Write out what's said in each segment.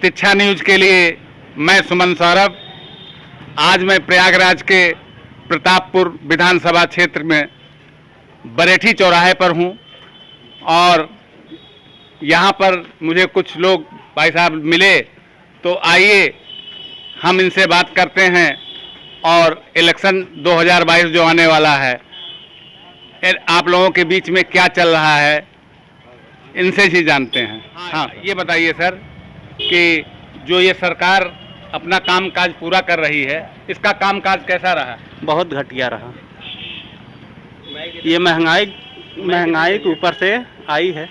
तिच्छा news के लिए मैं सुमन सौरभ। आज मैं प्रयागराज के प्रतापपुर विधानसभा क्षेत्र में बरेठी चौराहे पर हूं और यहां पर मुझे कुछ लोग भाई साहब मिले, तो आइए हम इनसे बात करते हैं और इलेक्शन 2022 जो आने वाला है, आप लोगों के बीच में क्या चल रहा है इनसे ही जानते हैं। हाँ, ये बताइए सर कि जो ये सरकार अपना कामकाज पूरा कर रही है, इसका कामकाज कैसा रहा? बहुत घटिया रहा। ये महंगाई के ऊपर से आई है,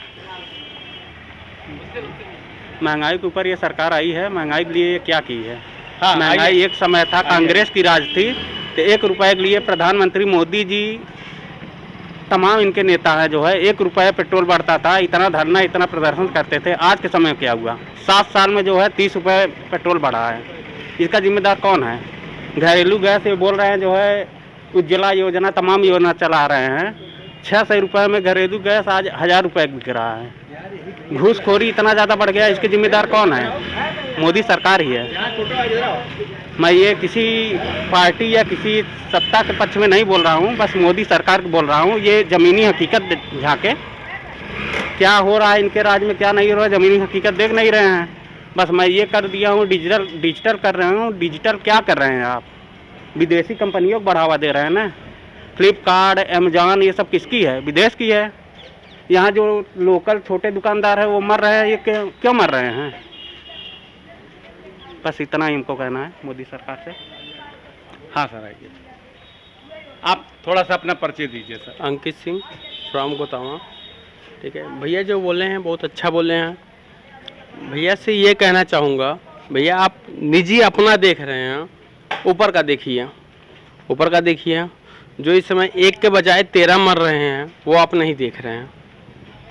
महंगाई के ऊपर ये सरकार आई है। महंगाई के लिए क्या की है? हाँ, महंगाई एक समय था कांग्रेस की राज थी, तो 1 रुपए के लिए प्रधानमंत्री मोदी जी, तमाम इनके नेता हैं जो है, 1 रुपये पेट्रोल बढ़ता था, इतना धरना इतना प्रदर्शन करते थे। आज के समय क्या हुआ? 7 साल में जो है 30 रुपये पेट्रोल बढ़ा है। इसका जिम्मेदार कौन है? घरेलू गैस ये बोल रहे हैं जो है उज्ज्वला योजना, तमाम योजना चला रहे हैं। 600 रुपये में घरेलू गैस आज 1000 रुपये बिक रहा है। घूसखोरी इतना ज़्यादा बढ़ गया, इसके जिम्मेदार कौन है? मोदी सरकार ही है। मैं ये किसी पार्टी या किसी सत्ता के पक्ष में नहीं बोल रहा हूँ, बस मोदी सरकार को बोल रहा हूँ। ये ज़मीनी हकीकत झाँके क्या हो रहा है इनके राज में, क्या नहीं हो रहा है, ज़मीनी हकीकत देख नहीं रहे हैं। बस मैं ये कर दिया हूँ, डिजिटल कर रहे हूँ। डिजिटल क्या कर रहे हैं आप? विदेशी कंपनियों को बढ़ावा दे रहे हैं ना। फ्लिपकार्ट, अमेजॉन, ये सब किसकी है? विदेश की है। यहाँ जो लोकल छोटे दुकानदार है वो मर रहे हैं। ये क्यों मर रहे हैं? बस इतना ही हमको कहना है मोदी सरकार से। हाँ सर, आइए आप थोड़ा सा अपना परिचय दीजिए सर। अंकित सिंह फ्रॉम गोतावा। ठीक है भैया, जो बोले हैं बहुत अच्छा बोले हैं। भैया से ये कहना चाहूँगा, भैया आप निजी अपना देख रहे हैं, ऊपर का देखिए। ऊपर का देखिए, जो इस समय 1 के बजाय 13 मर रहे हैं वो आप नहीं देख रहे हैं।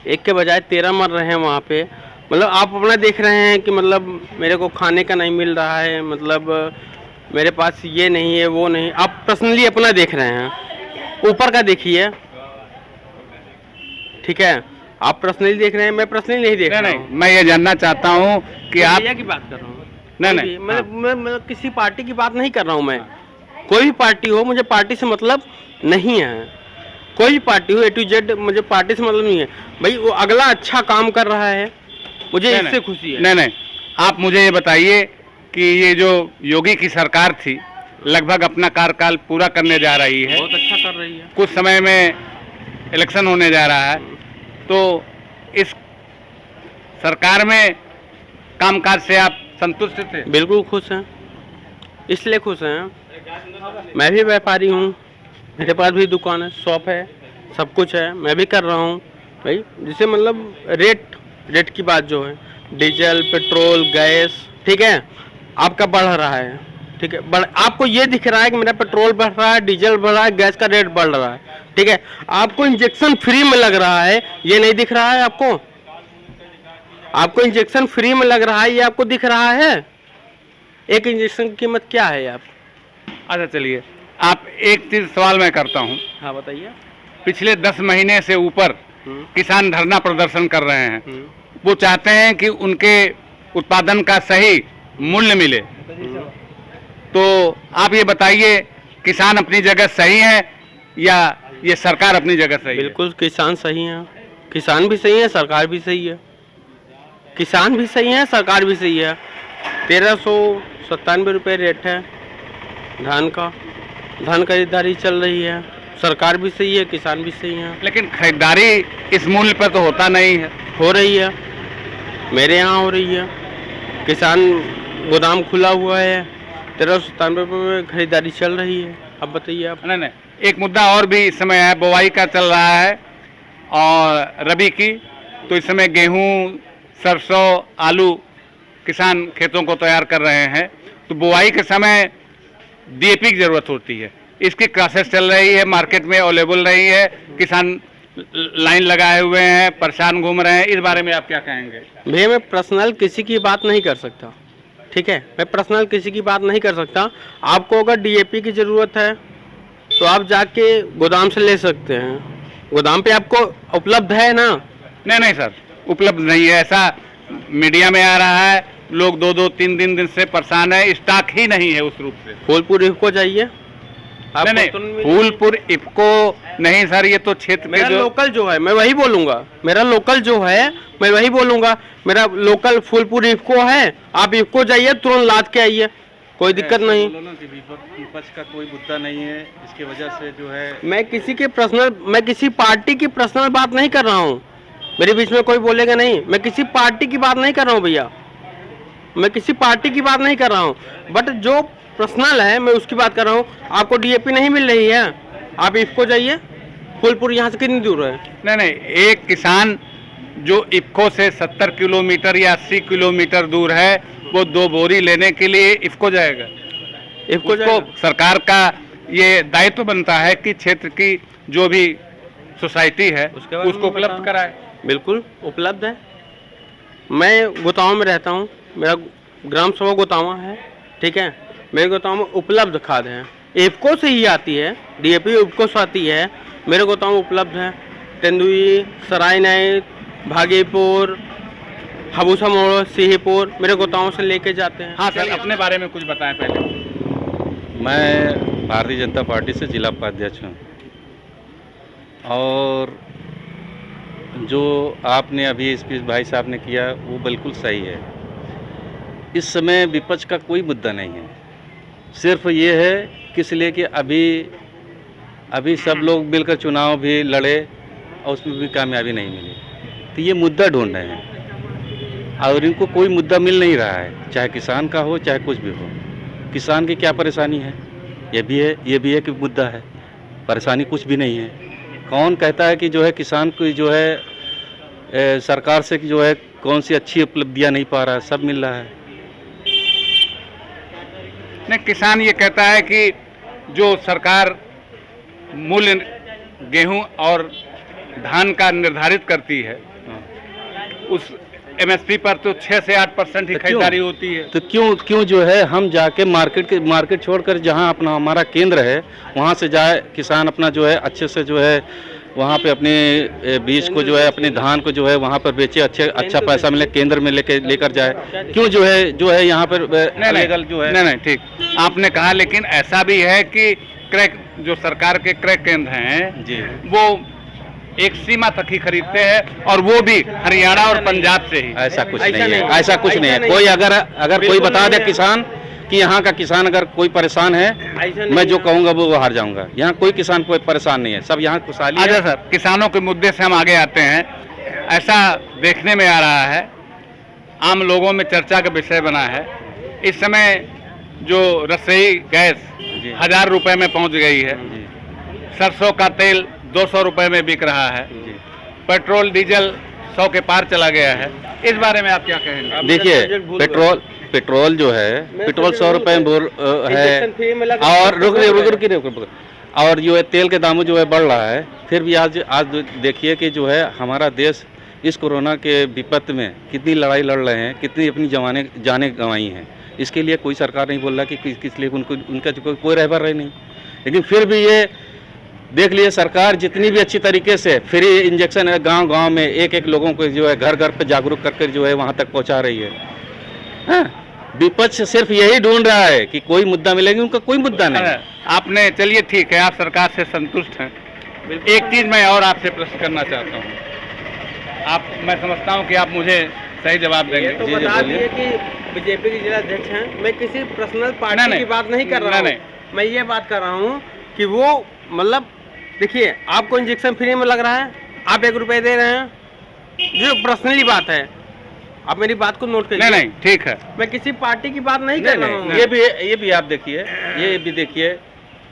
1 के बजाय 13 मर रहे हैं वहाँ पे। मतलब आप अपना देख रहे हैं कि मतलब मेरे को खाने का नहीं मिल रहा है, मतलब मेरे पास ये नहीं है वो नहीं। आप पर्सनली अपना देख रहे हैं, ऊपर का देखिए। ठीक है, आप पर्सनली देख रहे हैं, मैं पर्सनली नहीं देख रहा हूँ। मैं ये जानना चाहता हूँ कि आप भैया की बात कर रहा हूँ। नहीं, मैं किसी पार्टी की बात नहीं कर रहा हूँ। मैं कोई भी पार्टी हो, मुझे पार्टी से मतलब नहीं है। कोई भी पार्टी हो, A to Z, मुझे पार्टी से मतलब नहीं है। भाई वो अगला अच्छा काम कर रहा है, मुझे इससे खुशी है। नहीं, आप मुझे ये बताइए कि ये जो योगी की सरकार थी, लगभग अपना कार्यकाल पूरा करने जा रही है, बहुत अच्छा कर रही है। कुछ समय में इलेक्शन होने जा रहा है, तो इस सरकार में कामकाज से आप संतुष्ट थे? बिल्कुल खुश हैं, इसलिए खुश हैं। मैं भी व्यापारी हूँ, मेरे पास भी दुकान है, शॉप है, सब कुछ है, मैं भी कर रहा हूँ। भाई जिससे मतलब रेट की बात जो है, डीजल, पेट्रोल, गैस, ठीक है, आपका बढ़ रहा है। ठीक है, आपको ये दिख रहा है कि मेरा पेट्रोल बढ़ रहा है, डीजल बढ़ रहा है, गैस का रेट बढ़ रहा है। ठीक है, आपको इंजेक्शन फ्री में लग रहा है, ये नहीं दिख रहा है आपको? आपको इंजेक्शन फ्री में लग रहा है, ये आपको दिख रहा है? एक इंजेक्शन की कीमत क्या है आप? अच्छा चलिए, आप एक चीज सवाल मैं करता हूँ। हाँ बताइए। पिछले 10 महीने से ऊपर किसान धरना प्रदर्शन कर रहे हैं। वो चाहते हैं कि उनके उत्पादन का सही मूल्य मिले। तो आप ये बताइए, किसान अपनी जगह सही है या ये सरकार अपनी जगह सही है? बिल्कुल किसान सही है, किसान भी सही है, सरकार भी सही है। किसान भी सही है, सरकार भी सही है। 1397 रुपये रेट है धान का। धान खरीदारी चल रही है, सरकार भी सही है, किसान भी सही है। लेकिन खरीदारी इस मूल्य पर तो होता नहीं है। हो रही है, मेरे यहाँ हो रही है। किसान गोदाम खुला हुआ है, 1397 रुपये में खरीदारी चल रही है। अब बताइए आप। नहीं, एक मुद्दा और भी इस समय है, बुवाई का चल रहा है और रबी की। तो इस समय गेहूं, सरसों, आलू किसान खेतों को तैयार कर रहे हैं। तो बुवाई के समय DAP की जरूरत होती है। इसकी क्लासेस चल रही है, मार्केट में अवेलेबल रही है, किसान लाइन लगाए हुए हैं, परेशान घूम रहे हैं। इस बारे में आप क्या कहेंगे? भैया मैं पर्सनल किसी की बात नहीं कर सकता। ठीक है, मैं पर्सनल किसी की बात नहीं कर सकता। आपको अगर DAP की ज़रूरत है तो आप जाके गोदाम से ले सकते हैं। गोदाम पे आपको उपलब्ध है ना? नहीं सर, उपलब्ध नहीं है। ऐसा मीडिया में आ रहा है लोग 2-2 3 दिन से परेशान है, स्टॉक ही नहीं है उस रूप से। फूलपुर इफको जाइए नहीं नहीं, फूलपुर इफको नहीं सर, ये तो क्षेत्र के मेरा जो लोकल जो है मैं वही बोलूंगा, मेरा लोकल जो है मैं वही बोलूंगा, मेरा लोकल फूलपुर इफको है, आप इफको जाइए तुरंत लाद के आइए, कोई दिक्कत नहीं। विपक्ष का कोई मुद्दा नहीं है, इसकी वजह से जो है मैं किसी पार्टी की पर्सनल बात नहीं कर रहा हूँ, मेरे बीच में कोई बोलेगा नहीं, मैं किसी पार्टी की बात नहीं कर रहा हूँ भैया, मैं किसी पार्टी की बात नहीं कर रहा हूँ, बट जो पर्सनल है मैं उसकी बात कर रहा हूँ। आपको डीएपी नहीं मिल रही है, आप इफको जाइए, फूलपुर यहाँ से कितनी दूर है? नहीं, एक किसान जो इफको से 70 किलोमीटर या 80 किलोमीटर दूर है, वो 2 बोरी लेने के लिए इफको जाएगा। इफको उसको सरकार का ये दायित्व बनता है कि क्षेत्र की जो भी सोसाइटी है उसको उपलब्ध कराए। बिल्कुल उपलब्ध है। मैं गोतावा में रहता हूँ, मेरा ग्राम सभा गोतावा है, ठीक है, मेरे गोतावा में उपलब्ध खाद है, इफको से ही आती है, डीएपी इफको से आती है, मेरे गोतावा में उपलब्ध है। तेंदुई, सराय नाइट, भागीपुर, हबूसा मोड़, सिहीपुर, मेरे गोताओं से लेके जाते हैं। हाँ सर, अपने बारे में कुछ बताएं पहले। मैं भारतीय जनता पार्टी से जिला उपाध्यक्ष हूँ, और जो आपने अभी स्पीच भाई साहब ने किया वो बिल्कुल सही है। इस समय विपक्ष का कोई मुद्दा नहीं है, सिर्फ ये है किस लिए कि अभी सब लोग मिलकर चुनाव भी लड़े और उसमें भी कामयाबी नहीं मिली, तो ये मुद्दा ढूंढ रहे हैं और इनको कोई मुद्दा मिल नहीं रहा है, चाहे किसान का हो चाहे कुछ भी हो। किसान की क्या परेशानी है, ये भी है कि मुद्दा है, परेशानी कुछ भी नहीं है। कौन कहता है कि जो है किसान को जो है सरकार से जो है कौन सी अच्छी उपलब्धियां नहीं पा रहा है, सब मिल रहा है। नहीं, किसान ये कहता है कि जो सरकार मूल्य गेहूं और धान का निर्धारित करती है, उस एमएसपी पर तो 6 से 8% ही खरीदारी होती है। तो क्यों जो है हम जाके मार्केट छोड़कर जहां अपना हमारा केंद्र है वहां से जाए किसान अपना जो है अच्छे से जो है वहां पे अपने बीज को जो है अपने धान को जो है वहां पर बेचे, अच्छा पैसा मिले, केंद्र में लेकर जाए। क्यों जो है यहाँ पर इलीगल जो है। नहीं ठीक आपने कहा, लेकिन ऐसा भी है कि क्रय जो सरकार के क्रय केंद्र हैं जी, वो एक सीमा तक ही खरीदते हैं, और वो भी हरियाणा और पंजाब से ही। ऐसा कुछ नहीं है, ऐसा कुछ नहीं है। कोई अगर कोई बता दे किसान कि यहाँ का किसान अगर कोई परेशान है, मैं जो कहूँगा वो हार जाऊंगा। यहाँ कोई किसान कोई परेशान नहीं है, सब यहाँ खुशहाली है। अच्छा सर, किसानों के मुद्दे से हम आगे आते हैं। ऐसा देखने में आ रहा है, आम लोगों में चर्चा का विषय बना है, इस समय जो रसोई गैस 1000 रुपए में पहुँच गई है, सरसों का तेल 200 रुपए में बिक रहा है, पेट्रोल डीजल 100 के पार चला गया है, इस बारे में आप क्या कहेंगे? देखिए, पेट्रोल जो है, पेट्रोल 100 रुपए है, और रुक और जो है तेल के दाम जो है बढ़ रहा है। फिर भी आज देखिए कि जो है हमारा देश इस कोरोना के विपत्ति में कितनी लड़ाई लड़ रहे हैं, कितनी अपनी जाने गंवाई हैं। इसके लिए कोई सरकार नहीं बोल रहा कि किस लिए उनका कोई रहबर रहे नहीं। लेकिन फिर भी ये देख लिए सरकार जितनी भी अच्छी तरीके से फ्री इंजेक्शन है गांव में एक लोगों को जो है घर पे जागरूक करके जो है वहां तक पहुंचा रही है। विपक्ष सिर्फ यही ढूंढ रहा है कि कोई मुद्दा मिलेगा, उनका कोई मुद्दा नहीं। आपने चलिए ठीक है, आप सरकार से संतुष्ट हैं। एक चीज मैं और आपसे प्रश्न करना चाहता हूँ, मैं समझता हूँ कि आप मुझे सही जवाब देंगे। तो बता दिए कि बीजेपी के जिला अध्यक्ष हैं, मैं किसी पर्सनल पार्टी की बात नहीं कर रहा हूँ, मैं ये बात कर रहा हूँ कि वो मतलब देखिए आपको इंजेक्शन फ्री में लग रहा है, आप 1 रुपये दे रहे हैं, जो पर्सनली बात है, आप मेरी बात को नोट करिए। नहीं ठीक है, मैं किसी पार्टी की बात नहीं कर रहा हूँ। ये भी आप देखिए, ये भी देखिए,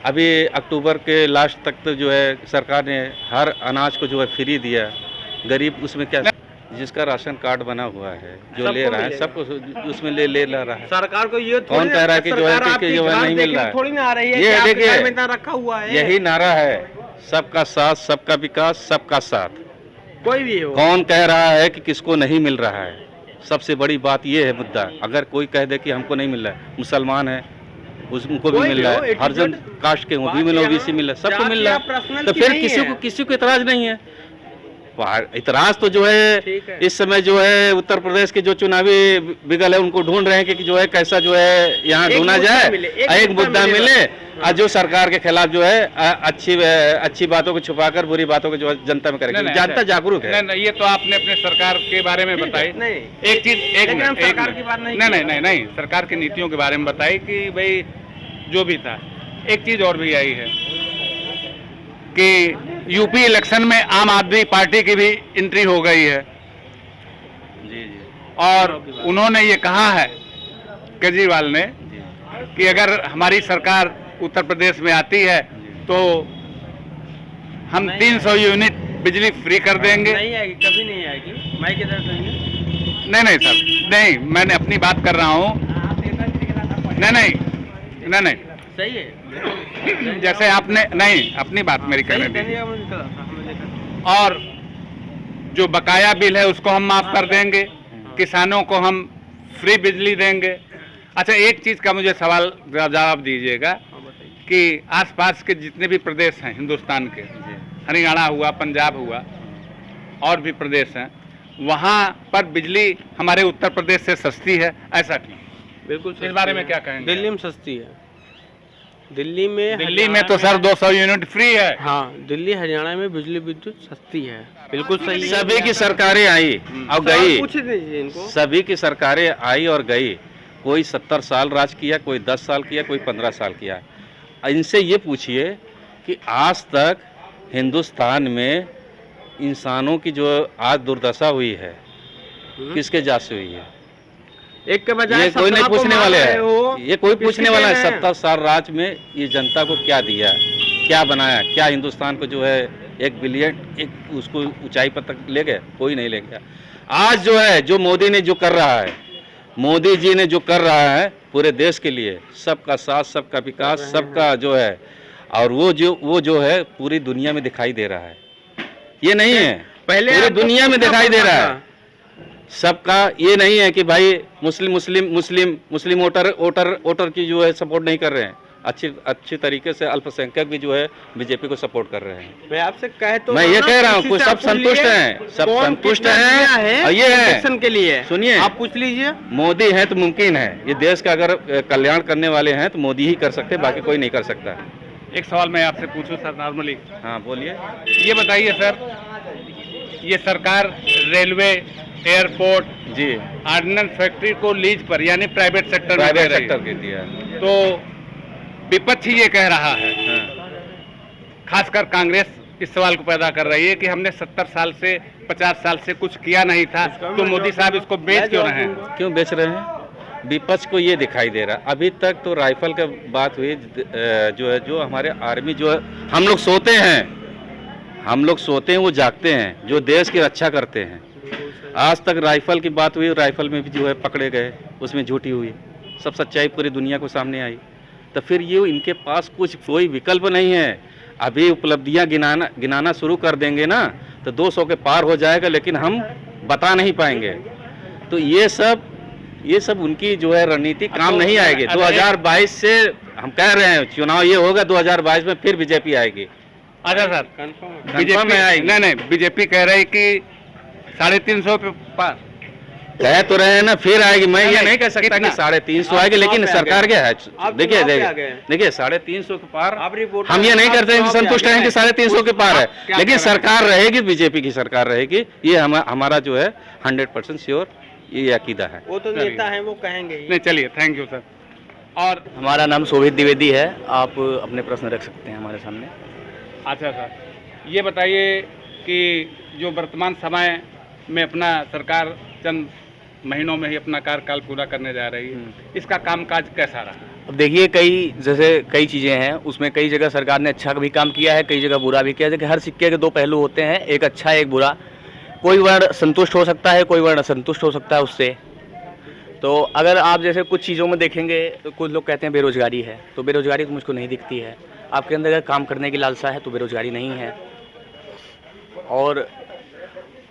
अभी अक्टूबर के लास्ट तक तो जो है सरकार ने हर अनाज को जो है फ्री दिया। गरीब उसमें क्या, जिसका राशन कार्ड बना हुआ है जो ले रहा है सबको उसमें ले रहा है। सरकार को ये कौन कह रहा है कि जो है कि जो है नहीं मिल रहा है, थोड़ी ना आ रही है। ये देखिए रखा हुआ है, यही नारा है, सबका साथ, सबका विकास, सबका साथ। कोई भी हो, कौन कह रहा है कि किसको नहीं मिल रहा है? सबसे बड़ी बात ये है मुद्दा। अगर कोई कह दे कि हमको नहीं मिल रहा है, मुसलमान है उनको भी मिल रहा है, हरिजन कास्ट के वो भी मिल रहा है, ओबीसी मिल रहा है, सबको मिल रहा है, तो फिर किसी को इतराज नहीं है। इतराज तो जो है इस समय जो है उत्तर प्रदेश के जो चुनावी बिगल है उनको ढूंढ रहे हैं कि जो है कैसा जो है यहाँ ढूंढा जाए, एक मुद्दा मिले और जो सरकार के खिलाफ जो है अच्छी बातों को छुपाकर बुरी बातों को जो है जनता में करेंगे। जनता जागरूक है। नहीं, ये तो आपने अपने सरकार के बारे में बताई। एक चीज सरकार की बात नहीं, सरकार की नीतियों के बारे में बताई कि भाई जो भी था। एक चीज और भी आई है कि यूपी इलेक्शन में आम आदमी पार्टी की भी एंट्री हो गई है जी। और उन्होंने ये कहा है केजरीवाल ने कि अगर हमारी सरकार उत्तर प्रदेश में आती है तो हम 300 यूनिट बिजली फ्री कर देंगे। नहीं आएगी, कभी नहीं आएगी। माइक किधर देंगे? नहीं सर, नहीं, मैंने अपनी बात कर रहा हूँ। नहीं सही है। जैसे आपने नहीं अपनी बात मेरी करने दी। और जो बकाया बिल है उसको हम माफ कर देंगे, किसानों को हम फ्री बिजली देंगे। अच्छा, एक चीज का मुझे सवाल जवाब दीजिएगा कि आसपास के जितने भी प्रदेश हैं हिंदुस्तान के, हरियाणा हुआ, पंजाब हुआ, और भी प्रदेश हैं, वहाँ पर बिजली हमारे उत्तर प्रदेश से सस्ती है, ऐसा क्यों? बिल्कुल। इस बारे में क्या कहेंगे? दिल्ली में सस्ती है। दिल्ली में तो सर 200 यूनिट फ्री है। हाँ, दिल्ली हरियाणा में बिजली विद्युत सस्ती है। बिल्कुल सही है। सभी की सरकारें आई और गई, पूछ दीजिए इनको। सभी की सरकारें आई और गई। कोई 70 साल राज किया, कोई 10 साल किया, कोई 15 साल किया। इनसे ये पूछिए कि आज तक हिंदुस्तान में इंसानों की जो आज दुर्दशा हुई है किसके जात से हुई है? एक के बजाय ये कोई नहीं पूछने वाले है, ये कोई पूछने वाला है। है? 70 साल राज में ये जनता को क्या दिया, क्या बनाया, क्या हिंदुस्तान को जो है 1 बिलियन एक उसको ऊंचाई पर तक ले गए? कोई नहीं ले गया। आज जो है जो मोदी ने जो कर रहा है, मोदी जी ने जो कर रहा है पूरे देश के लिए, सबका साथ, सबका विकास, सबका जो है, और वो जो है पूरी दुनिया में दिखाई दे रहा है। ये नहीं है, पहले पूरी दुनिया में दिखाई दे रहा है सबका। ये नहीं है कि भाई मुस्लिम वोटर की जो है सपोर्ट नहीं कर रहे हैं। अच्छी तरीके से अल्पसंख्यक भी जो है बीजेपी को सपोर्ट कर रहे हैं। मैं आपसे कहे तो मैं ये कह रहा हूँ, सब संतुष्ट हैं, सब संतुष्ट हैं। और ये है के लिए सुनिए, आप पूछ लीजिए। मोदी है तो मुमकिन है, ये देश का अगर कल्याण करने वाले हैं तो मोदी ही कर सकते, बाकी कोई नहीं कर सकता। एक सवाल मैं आपसे पूछूं सर नॉर्मली। हाँ बोलिए। ये बताइए सर, ये सरकार रेलवे, एयरपोर्ट जी, ऑर्डिनेंस फैक्ट्री को लीज पर यानी प्राइवेट सेक्टर में दे रही है, के दिया, तो विपक्ष ही ये कह रहा है, खासकर कांग्रेस इस सवाल को पैदा कर रही है कि हमने 70 साल से 50 साल से कुछ किया नहीं था, तो मोदी साहब इसको बेच क्यों रहे हैं? क्यों बेच रहे हैं? विपक्ष को ये दिखाई दे रहा। अभी तक तो राइफल का बात हुई, जो है जो हमारे आर्मी जो है, हम लोग सोते हैं वो जागते हैं, जो देश की रक्षा करते हैं। आज तक राइफल की बात हुई, राइफल में भी जो है पकड़े गए, उसमें झूठी हुई, सब सच्चाई पूरी दुनिया को सामने आई। तो फिर ये इनके पास कोई विकल्प नहीं है। अभी उपलब्धियां गिनाना शुरू कर देंगे ना तो 200 के पार हो जाएगा, लेकिन हम बता नहीं पाएंगे। तो ये सब उनकी जो है रणनीति काम नहीं आएगी। 2022 से हम कह रहे हैं चुनाव ये होगा, 2022 में फिर बीजेपी आएगी। अच्छा सर, बीजेपी में आएगी। नहीं, बीजेपी कह रही कि 350 पे पार कह तो रहे हैं ना, फिर आएगी। मैं ये नहीं कह सकता कि 350 आएगी, लेकिन सरकार क्या है, देखिए 350 के पार हम ये नहीं करते हैं, संतुष्ट हैं कि 350 के पार है, लेकिन सरकार रहेगी, बीजेपी की सरकार रहेगी, ये हमारा जो है 100% श्योर ये अकीदा है। वो तो नेता है, वो कहेंगे ही। नहीं, चलिए, थैंक यू सर। और हमारा नाम शोभित द्विवेदी है, आप अपने प्रश्न रख सकते हैं हमारे सामने। अच्छा सर, ये बताइए कि जो वर्तमान समय में अपना सरकार चंद महीनों में ही अपना कार्यकाल पूरा करने जा रही है, इसका कामकाज कैसा रहा? अब देखिए, कई चीज़ें हैं, उसमें कई जगह सरकार ने अच्छा भी काम किया है, कई जगह बुरा भी किया है। देखिए, हर सिक्के के 2 पहलू होते हैं, एक अच्छा एक बुरा। कोई वर्ण संतुष्ट हो सकता है, कोई वर्ण असंतुष्ट हो सकता है उससे। तो अगर आप जैसे कुछ चीज़ों में देखेंगे तो कुछ लोग कहते हैं बेरोजगारी है, तो बेरोजगारी तो मुझको नहीं दिखती है। आपके अंदर अगर काम करने की लालसा है तो बेरोजगारी नहीं है। और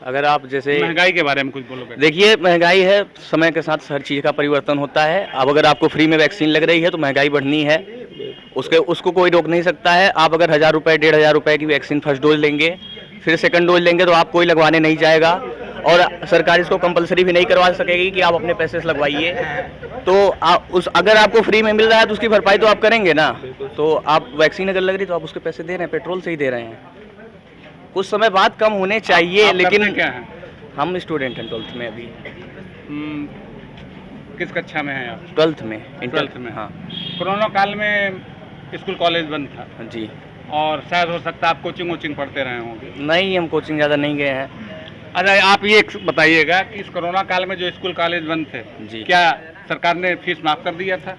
अगर आप जैसे महंगाई के बारे में कुछ बोलोगे? देखिए, महंगाई है, समय के साथ हर चीज़ का परिवर्तन होता है। अब अगर आपको फ्री में वैक्सीन लग रही है तो महंगाई बढ़नी है, उसको कोई रोक नहीं सकता है। आप अगर 1000 रुपये 1500 रुपये की वैक्सीन फर्स्ट डोज लेंगे, फिर सेकंड डोज लेंगे तो आप कोई लगवाने नहीं जाएगा, और सरकार इसको कंपलसरी भी नहीं करवा सकेगी कि आप अपने पैसे से लगवाइए। तो अगर आपको फ्री में मिल रहा है तो उसकी भरपाई तो आप करेंगे ना। तो आप वैक्सीन अगर लग रही तो आप उसके पैसे दे रहे हैं, पेट्रोल से ही दे रहे हैं। कुछ समय बाद कम होने चाहिए, आप लेकिन करते क्या हैं? हम स्टूडेंट हैं 12th में अभी। किस कक्षा में हैं आप? 12th में, 12th में। हाँ कोरोना काल में स्कूल कॉलेज बंद था जी। और शायद हो सकता है आप कोचिंग वोचिंग पढ़ते रहे होंगे। नहीं, हम कोचिंग ज़्यादा नहीं गए हैं। अच्छा, आप ये बताइएगा कि इस कोरोना काल में जो स्कूल कॉलेज बंद थे जी। क्या सरकार ने फीस माफ कर दिया था?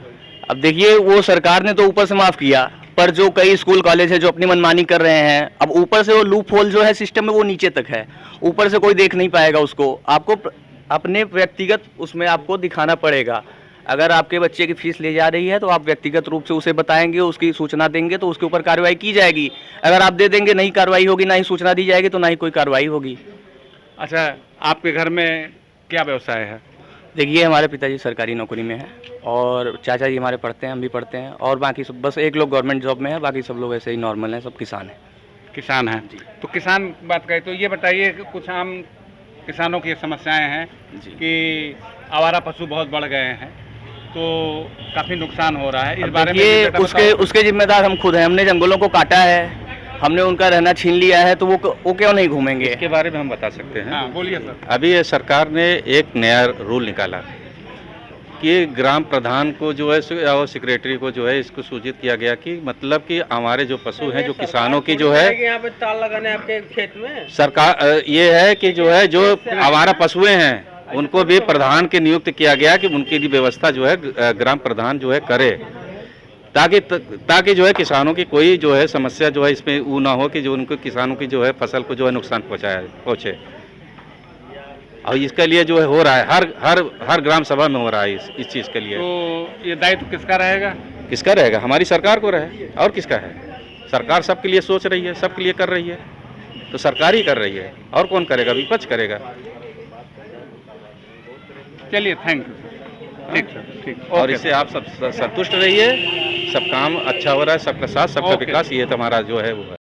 अब देखिए, वो सरकार ने तो ऊपर से माफ़ किया, पर जो कई स्कूल कॉलेज है जो अपनी मनमानी कर रहे हैं, अब ऊपर से वो लूप होल जो है सिस्टम में वो नीचे तक है, ऊपर से कोई देख नहीं पाएगा उसको। आपको अपने व्यक्तिगत उसमें आपको दिखाना पड़ेगा। अगर आपके बच्चे की फीस ले जा रही है तो आप व्यक्तिगत रूप से उसे बताएंगे, उसकी सूचना देंगे तो उसके ऊपर कार्रवाई की जाएगी। अगर आप दे देंगे, नहीं कार्रवाई होगी, ना ही सूचना दी जाएगी, तो ना ही कोई कार्रवाई होगी। अच्छा, आपके घर में क्या व्यवसाय है? देखिए, हमारे पिताजी सरकारी नौकरी में हैं और चाचा जी हमारे पढ़ते हैं, हम भी पढ़ते हैं, और बाकी सब बस एक लोग गवर्नमेंट जॉब में है, बाकी सब लोग ऐसे ही नॉर्मल हैं, सब किसान हैं। किसान हैं। तो किसान बात करें तो ये बताइए कि कुछ आम किसानों की समस्याएं हैं जी। कि आवारा पशु बहुत बढ़ गए हैं, तो काफ़ी नुकसान हो रहा है। इस अब बारे में देखिए, भी बताओ। उसके जिम्मेदार हम खुद हैं। हमने जंगलों को काटा है, हमने उनका रहना छीन लिया है, तो वो क्यों नहीं घूमेंगे? इसके बारे में हम बता सकते हैं। हाँ, बोलिए सर। अभी ये सरकार ने एक नया रूल निकाला कि ग्राम प्रधान को जो है और सेक्रेटरी को जो है इसको सूचित किया गया कि मतलब कि हमारे जो पशु हैं, जो किसानों की जो है यहाँ पे ताल लगाने आपके खेत में सरकार ये है कि जो है जो हमारा पशुएं हैं उनको भी प्रधान के नियुक्त किया गया कि उनकी भी व्यवस्था जो है ग्राम प्रधान जो है करे, ताकि जो है किसानों की कोई जो है समस्या जो है इसमें वो ना हो कि जो उनको किसानों की जो है फसल को जो है नुकसान पहुँचे। और इसके लिए जो है हो रहा है, हर ग्राम सभा में हो रहा है इस चीज़ के लिए। तो ये दायित्व किसका रहेगा? किसका रहेगा? हमारी सरकार को रहे, और किसका है? सरकार सबके लिए सोच रही है, सबके लिए कर रही है, तो सरकार ही कर रही है, और कौन करेगा? विपक्ष करेगा। चलिए, थैंक यू। ठीक सर, ठीक। और ओके इससे सर। आप सब संतुष्ट रहिए। सब काम अच्छा हो रहा है, सबका साथ सबका ओके। विकास, ये तो हमारा जो है वो है।